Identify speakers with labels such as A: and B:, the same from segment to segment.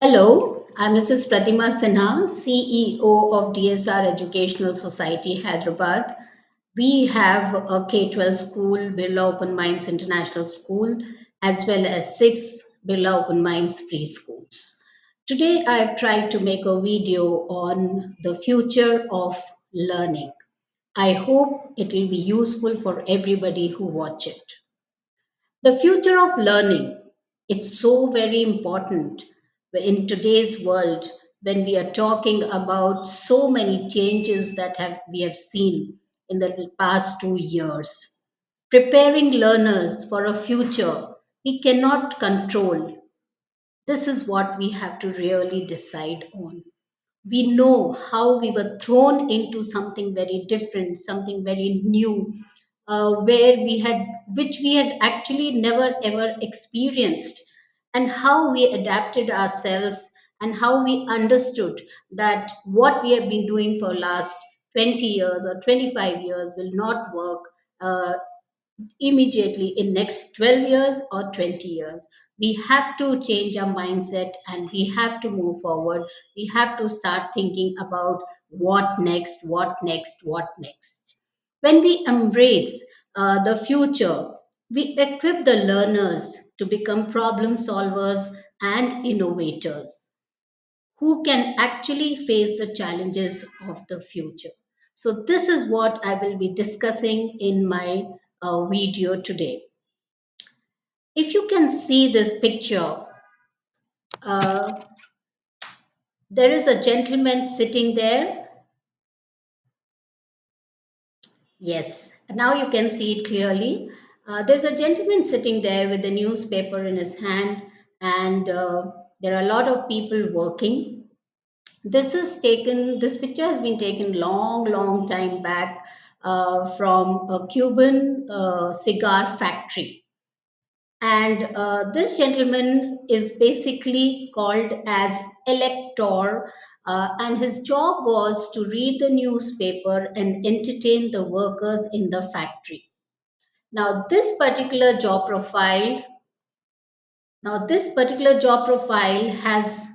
A: Hello, I'm Mrs. Pratima Sinha, CEO of DSR Educational Society, Hyderabad. We have a K-12 school, Birla Open Minds International School, as well as six Birla Open Minds preschools. Today, I've tried to make a video on the future of learning. I hope it will be useful for everybody who watch it. The future of learning, it's so very important in today's world when we are talking about so many changes that we have seen in the past 2 years. Preparing learners for a future we cannot control. This is what we have to really decide on. We know how we were thrown into something very different, something very new, where which we had actually never ever experienced, and how we adapted ourselves and how we understood that what we have been doing for last 20 years or 25 years will not work uh, immediately in next 12 years or 20 years. We have to change our mindset and we have to move forward. We have to start thinking about what next, what next, what next. When we embrace the future, we equip the learners to become problem solvers and innovators who can actually face the challenges of the future. So, this is what I will be discussing in my video today. If you can see this picture, uh, there is a gentleman sitting there. Yes, now you can see it clearly. There's a gentleman sitting there with a newspaper in his hand, and there are a lot of people working. This picture has been taken long time back from a Cuban cigar factory. And this gentleman is basically called as elector, and his job was to read the newspaper and entertain the workers in the factory. Now this particular job profile this particular job profile has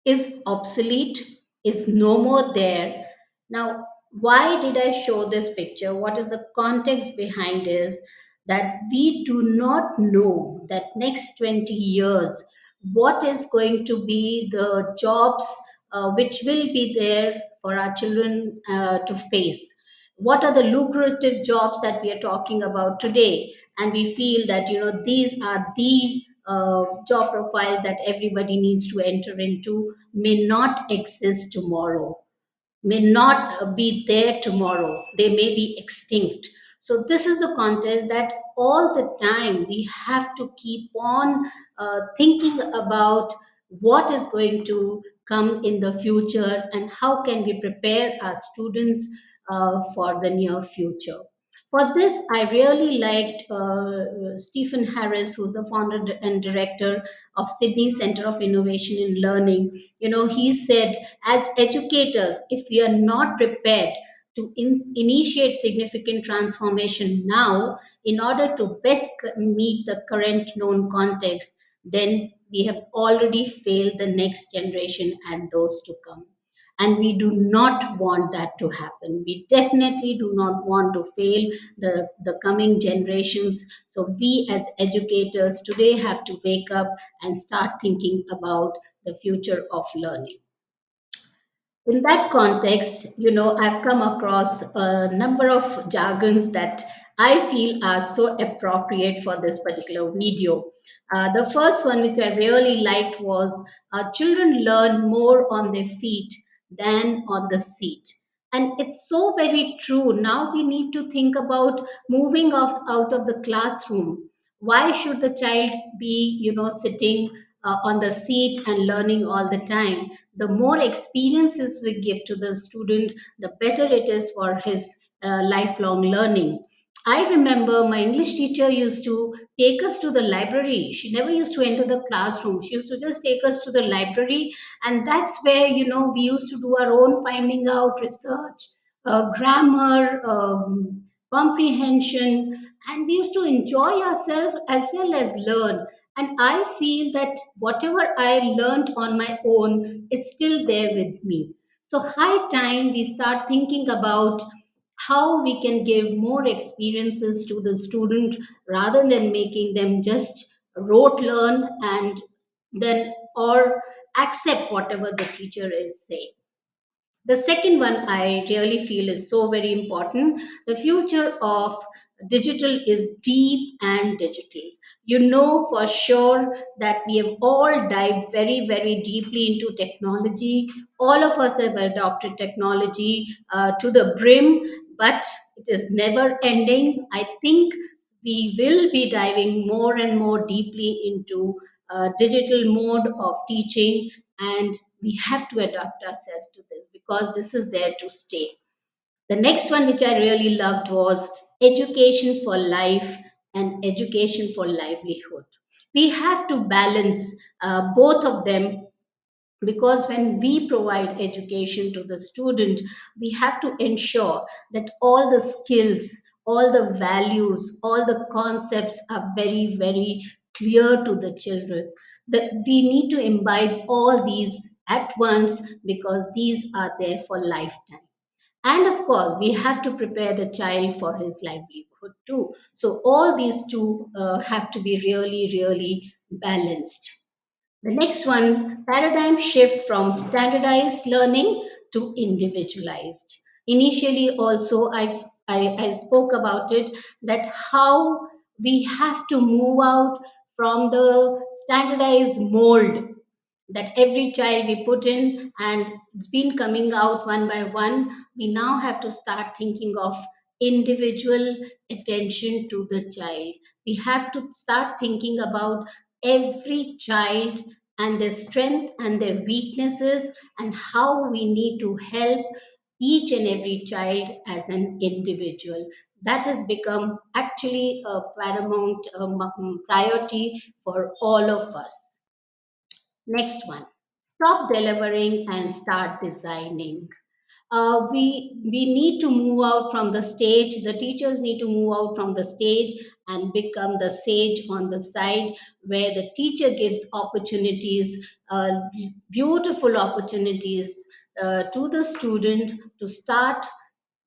A: is obsolete, is no more there. Now, why did I show this picture? What is the context behind is that we do not know that next 20 years what is going to be the jobs which will be there for our children to face. What are the lucrative jobs that we are talking about today? And we feel that these are the job profile that everybody needs to enter into may not exist tomorrow, may not be there tomorrow. They may be extinct. So, this is the context that all the time we have to keep on thinking about what is going to come in the future and how can we prepare our students for the near future. For this, I really liked Stephen Harris, who's the founder and director of Sydney Center of Innovation in Learning. He said, as educators, if we are not prepared to initiate significant transformation now in order to best meet the current known context, then we have already failed the next generation and those to come. And we do not want that to happen. We definitely do not want to fail the coming generations. So, we as educators today have to wake up and start thinking about the future of learning. In that context, I've come across a number of jargons that I feel are so appropriate for this particular video. The first one, which I really liked, was children learn more on their feet than on the seat. And it's so very true. Now we need to think about moving out of the classroom. Why should the child be, sitting on the seat and learning all the time? The more experiences we give to the student, the better it is for his lifelong learning. I remember my English teacher used to take us to the library. She never used to enter the classroom. She used to just take us to the library, and that's where we used to do our own finding out research, grammar, comprehension, and we used to enjoy ourselves as well as learn. And I feel that whatever I learned on my own is still there with me. So high time we start thinking about how we can give more experiences to the student rather than making them just rote learn and then or accept whatever the teacher is saying. The second one I really feel is so very important. The future of digital is deep and digital. You know for sure that we have all dived very, very deeply into technology. All of us have adopted technology to the brim, but it is never ending. I think we will be diving more and more deeply into digital mode of teaching, and we have to adapt ourselves to this because this is there to stay. The next one, which I really loved, was education for life and education for livelihood. We have to balance both of them because when we provide education to the student, we have to ensure that all the skills, all the values, all the concepts are very, very clear to the children. That we need to imbibe all these at once because these are there for lifetime. And of course we have to prepare the child for his livelihood too. So all these two have to be really, really balanced. The next one, paradigm shift from standardized learning to individualized. Initially, also, I spoke about it that how we have to move out from the standardized mold that every child we put in and it's been coming out one by one. We now have to start thinking of individual attention to the child. We have to start thinking about every child and their strength and their weaknesses and how we need to help each and every child as an individual. That has become actually a paramount priority for all of us. Next one, stop delivering and start designing. We need to move out from the stage. The teachers need to move out from the stage and become the sage on the side, where the teacher gives opportunities, beautiful opportunities to the student to start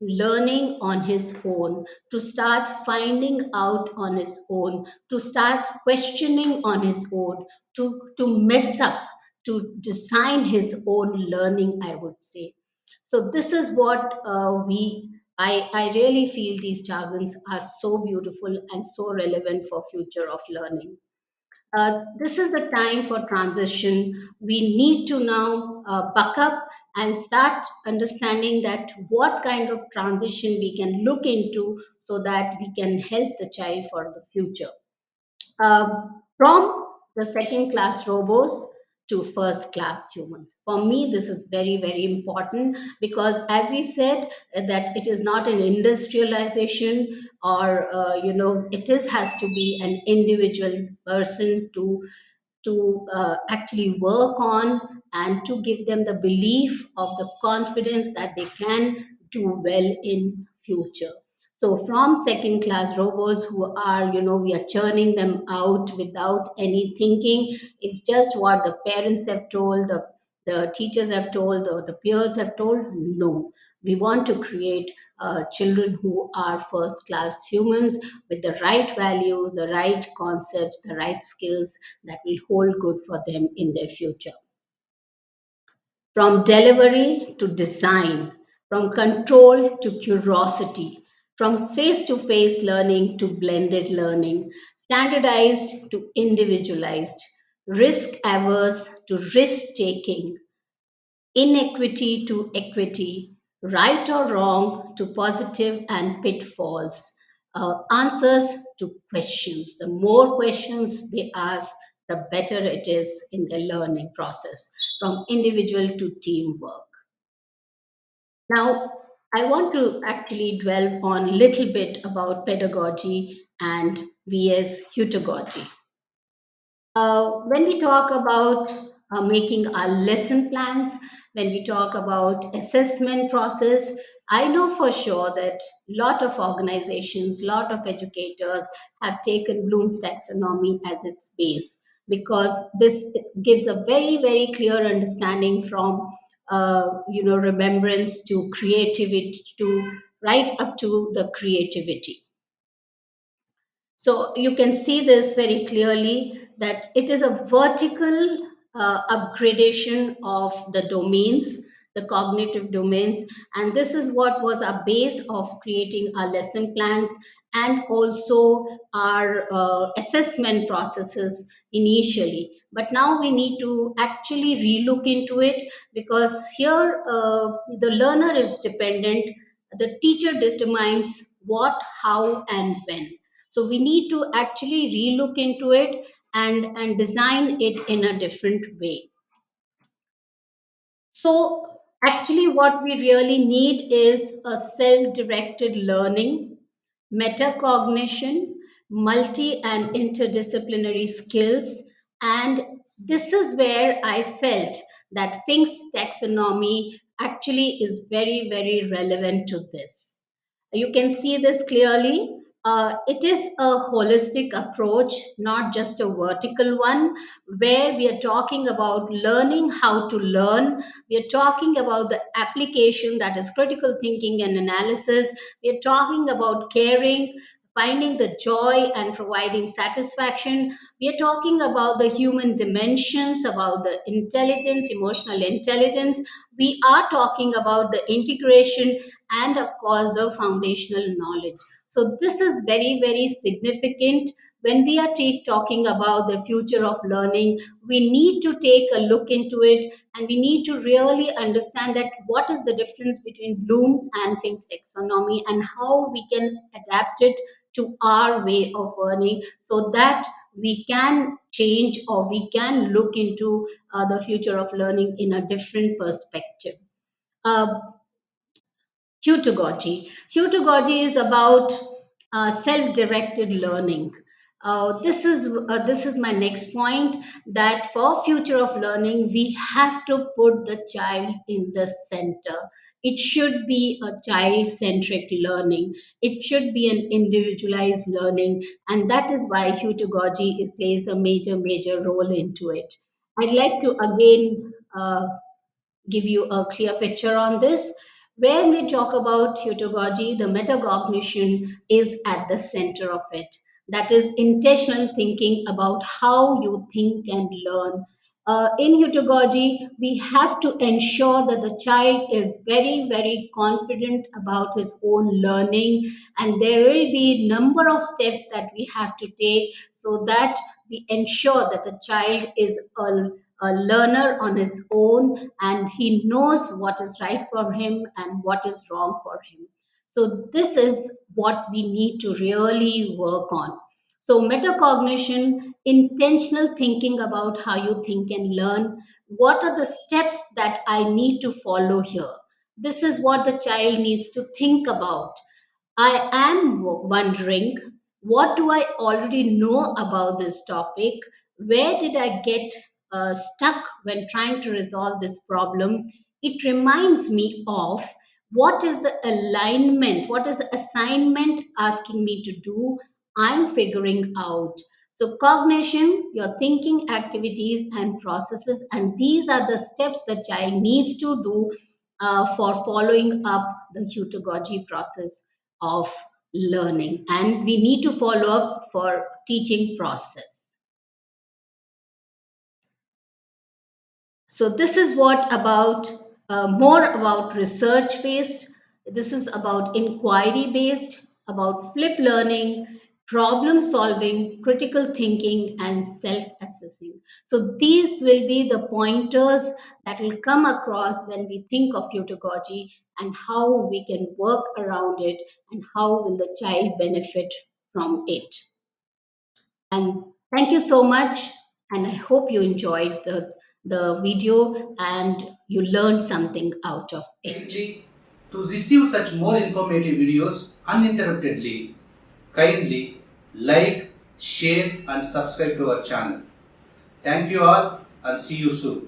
A: learning on his own, to start finding out on his own, to start questioning on his own, to mess up, to design his own learning, I would say. So this is what I really feel these jargons are so beautiful and so relevant for future of learning. This is the time for transition. We need to now buck up and start understanding that what kind of transition we can look into so that we can help the child for the future. From the second class robots to first class humans. For me, this is very, very important because, as we said, that it is not an industrialization or, it is has to be an individual person to actually work on and to give them the belief of the confidence that they can do well in future. So from second class robots who are, we are churning them out without any thinking. It's just what the parents have told, the teachers have told, the peers have told. No, we want to create children who are first class humans with the right values, the right concepts, the right skills that will hold good for them in their future. From delivery to design, from control to curiosity, from face to face learning to blended learning, standardized to individualized, risk averse to risk taking, inequity to equity, right or wrong to positive and pitfalls, answers to questions. The more questions they ask, the better it is in their learning process, from individual to teamwork. Now, I want to actually dwell on a little bit about pedagogy and vs heutagogy. When we talk about making our lesson plans, when we talk about assessment process, I know for sure that lot of organizations, lot of educators have taken Bloom's taxonomy as its base, because this gives a very, very clear understanding from remembrance to creativity to right up to the creativity. So you can see this very clearly that it is a vertical upgradation of the domains, the cognitive domains, and this is what was a base of creating our lesson plans and also our assessment processes initially. But now we need to actually relook into it, because here the learner is dependent. The teacher determines what, how, and when. So we need to actually relook into it and design it in a different way. So actually what we really need is a self-directed learning, metacognition, multi and interdisciplinary skills, and this is where I felt that Fink's taxonomy actually is very, very relevant to this. You can see this clearly. It is a holistic approach, not just a vertical one, where we are talking about learning how to learn. We are talking about the application, that is critical thinking and analysis. We are talking about caring, finding the joy and providing satisfaction. We are talking about the human dimensions, about the intelligence, emotional intelligence. We are talking about the integration and, of course, the foundational knowledge. So, this is very, very significant. When we are talking about the future of learning, we need to take a look into it, and we need to really understand that what is the difference between Bloom's and Fink's taxonomy and how we can adapt it to our way of learning, so that we can change or we can look into the future of learning in a different perspective. Uh, Heutagogy. Heutagogy is about self-directed learning. This is my next point, that for future of learning we have to put the child in the center. It should be a child-centric learning. It should be an individualized learning, and that is why heutagogy plays a major role into it. I'd like to again give you a clear picture on this. When we talk about heutagogy, the metacognition is at the center of it. That is intentional thinking about how you think and learn. In heutagogy, we have to ensure that the child is very, very confident about his own learning, and there will be number of steps that we have to take so that we ensure that the child is a learner on his own, and he knows what is right for him and what is wrong for him. So this is what we need to really work on. So metacognition, intentional thinking about how you think and learn. What are the steps that I need to follow here? This is what the child needs to think about. I am wondering, what do I already know about this topic? Where did I get stuck when trying to resolve this problem? It reminds me of what is the alignment, what is the assignment asking me to do? I'm figuring out. So, cognition, your thinking activities and processes, and these are the steps the child needs to do for following up the heutagogy process of learning, and we need to follow up for teaching process. So this is what about more about research based. This is about inquiry based, about flip learning, problem solving, critical thinking, and self assessing. So these will be the pointers that will come across when we think of heutagogy, and how we can work around it, and how will the child benefit from it. And thank you so much. And I hope you enjoyed the video and you learned something out of it.
B: To receive such more informative videos uninterruptedly, kindly like, share and subscribe to our channel. Thank you all and see you soon.